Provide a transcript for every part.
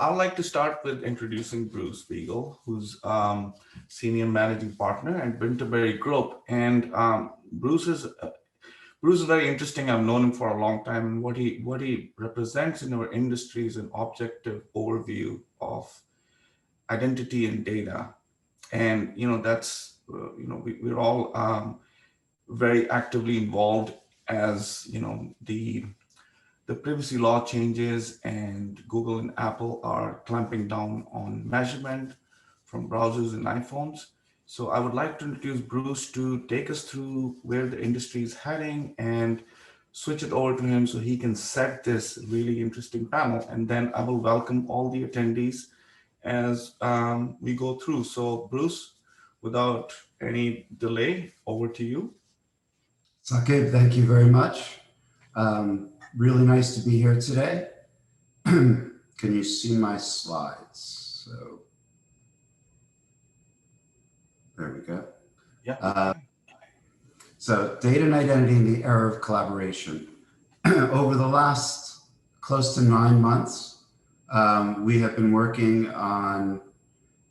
I'd like to start with introducing Bruce Biegel, who's Senior Managing Partner at Winterberry Group. And Bruce is very interesting. I've known him for a long time, and what he represents in our industry is an objective overview of identity and data. And that's we're all very actively involved as the privacy law changes, and Google and Apple are clamping down on measurement from browsers and iPhones. So I would like to introduce Bruce to take us through where the industry is heading and switch it over to him so he can set this really interesting panel. And then I will welcome all the attendees as we go through. So Bruce, without any delay, over to you. Saqib, thank you very much. Really nice to be here today. Can you see my slides? So there we go. Yeah. So data and identity in the era of collaboration. Over the last close to 9 months, we have been working on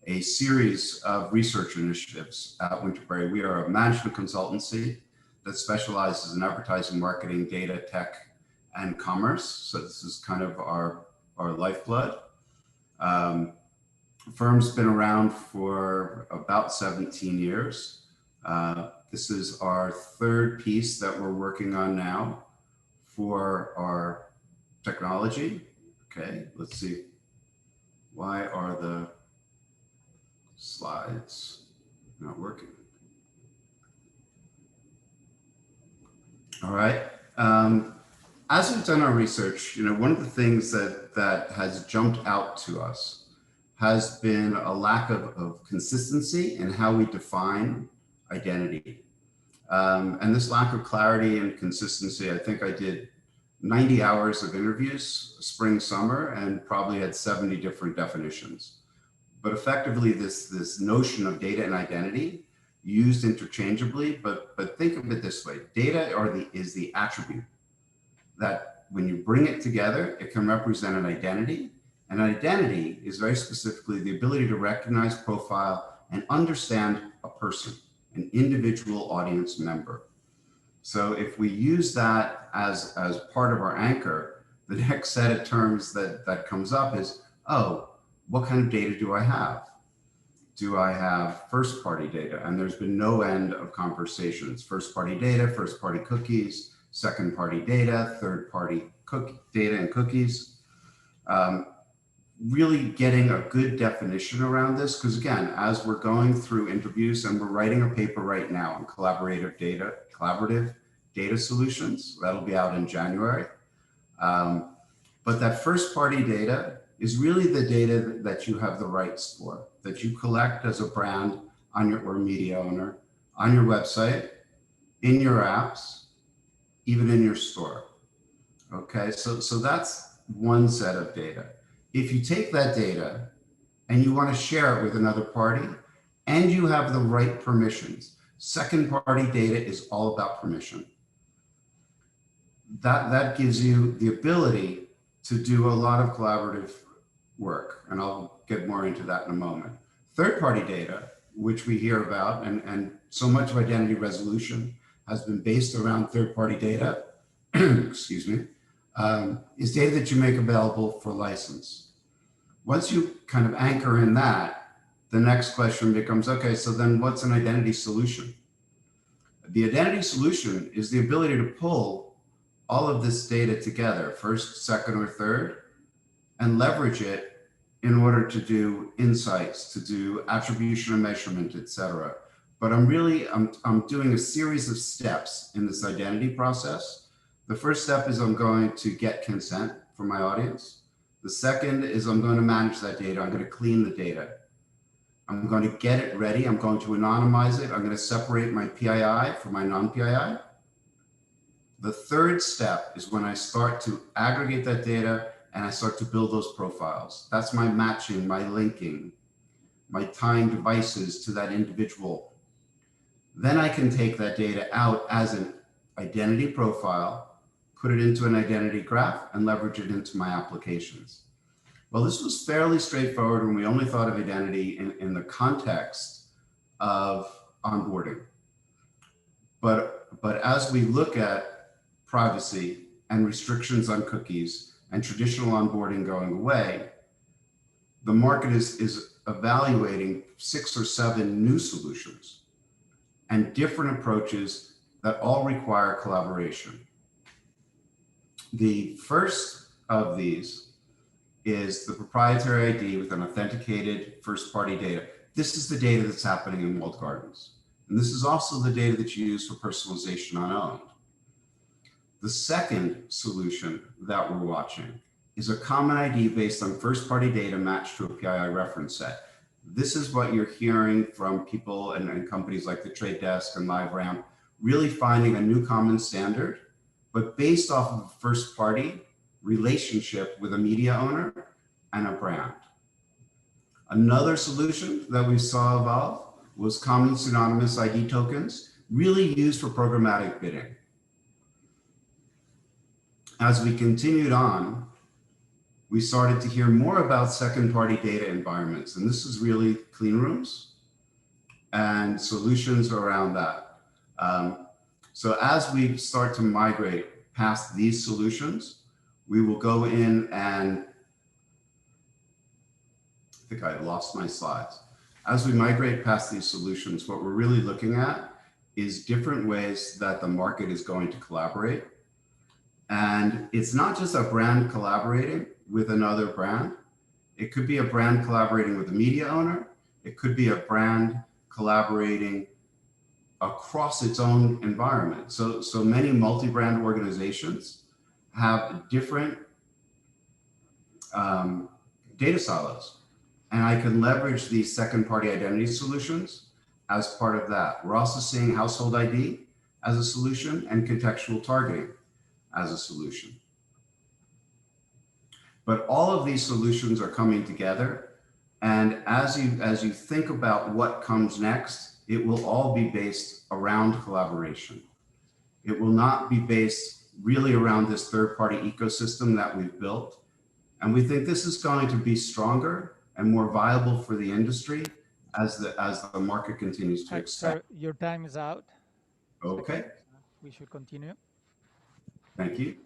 a series of research initiatives at Winterberry. We are a management consultancy that specializes in advertising, marketing, data, tech, and commerce. So this is kind of our lifeblood. Firm's been around for about 17 years. This is our third piece that we're working on now for our technology. Okay, let's see. Why are the slides not working? All right. As we've done our research, one of the things that has jumped out to us has been a lack of consistency in how we define identity. And this lack of clarity and consistency, I think I did 90 hours of interviews, spring, summer, and probably had 70 different definitions. But effectively, this notion of data and identity used interchangeably, but think of it this way: data is the attribute that when you bring it together, it can represent an identity. And an identity is very specifically the ability to recognize, profile, and understand a person, an individual audience member. So if we use that as part of our anchor, the next set of terms that comes up is, oh, what kind of data do I have? Do I have first-party data? And there's been no end of conversations. First-party data, first-party cookies, second-party data, third-party data and cookies. Really getting a good definition around this, because again, as we're going through interviews, and we're writing a paper right now on collaborative data solutions, that'll be out in January. But that first-party data is really the data that you have the rights for, that you collect as a brand or media owner on your website, in your apps, even in your store. Okay, so that's one set of data. If you take that data and you want to share it with another party, and you have the right permissions, second-party data is all about permission. That gives you the ability to do a lot of collaborative work, and I'll get more into that in a moment. Third-party data, which we hear about, and so much of identity resolution has been based around third-party data, excuse me, is data that you make available for license. Once you kind of anchor in that, the next question becomes, okay, so then what's an identity solution? The identity solution is the ability to pull all of this data together, first, second, or third, and leverage it in order to do insights, to do attribution and measurement, et cetera. But I'm doing a series of steps in this identity process. The first step is I'm going to get consent from my audience. The second is I'm going to manage that data. I'm going to clean the data. I'm going to get it ready. I'm going to anonymize it. I'm going to separate my PII from my non-PII. The third step is when I start to aggregate that data and I start to build those profiles. That's my matching, my linking, my tying devices to that individual. Then I can take that data out as an identity profile, put it into an identity graph, and leverage it into my applications. Well, this was fairly straightforward when we only thought of identity in the context of onboarding. But as we look at privacy and restrictions on cookies and traditional onboarding going away, the market is evaluating 6 or 7 new solutions and different approaches that all require collaboration. The first of these is the proprietary ID with an authenticated first-party data. This is the data that's happening in walled gardens. And this is also the data that's used for personalization unowned. The second solution that we're watching is a common ID based on first-party data matched to a PII reference set. This is what you're hearing from people and companies like the Trade Desk and LiveRamp, really finding a new common standard, but based off of a first-party relationship with a media owner and a brand. Another solution that we saw evolve was common synonymous ID tokens, really used for programmatic bidding. As we continued on, we started to hear more about second-party data environments, and this is really clean rooms and solutions around that. So as we start to migrate past these solutions, we will go in and, I think I lost my slides. As we migrate past these solutions, what we're really looking at is different ways that the market is going to collaborate. And it's not just a brand collaborating with another brand. It could be a brand collaborating with a media owner. It could be a brand collaborating across its own environment. So many multi-brand organizations have different data silos. And I can leverage these second-party identity solutions as part of that. We're also seeing household ID as a solution and contextual targeting as a solution. But all of these solutions are coming together. And as you think about what comes next, it will all be based around collaboration. It will not be based really around this third-party ecosystem that we've built. And we think this is going to be stronger and more viable for the industry as the market continues to expand. Sir, your time is out. Okay, We should continue. thank you.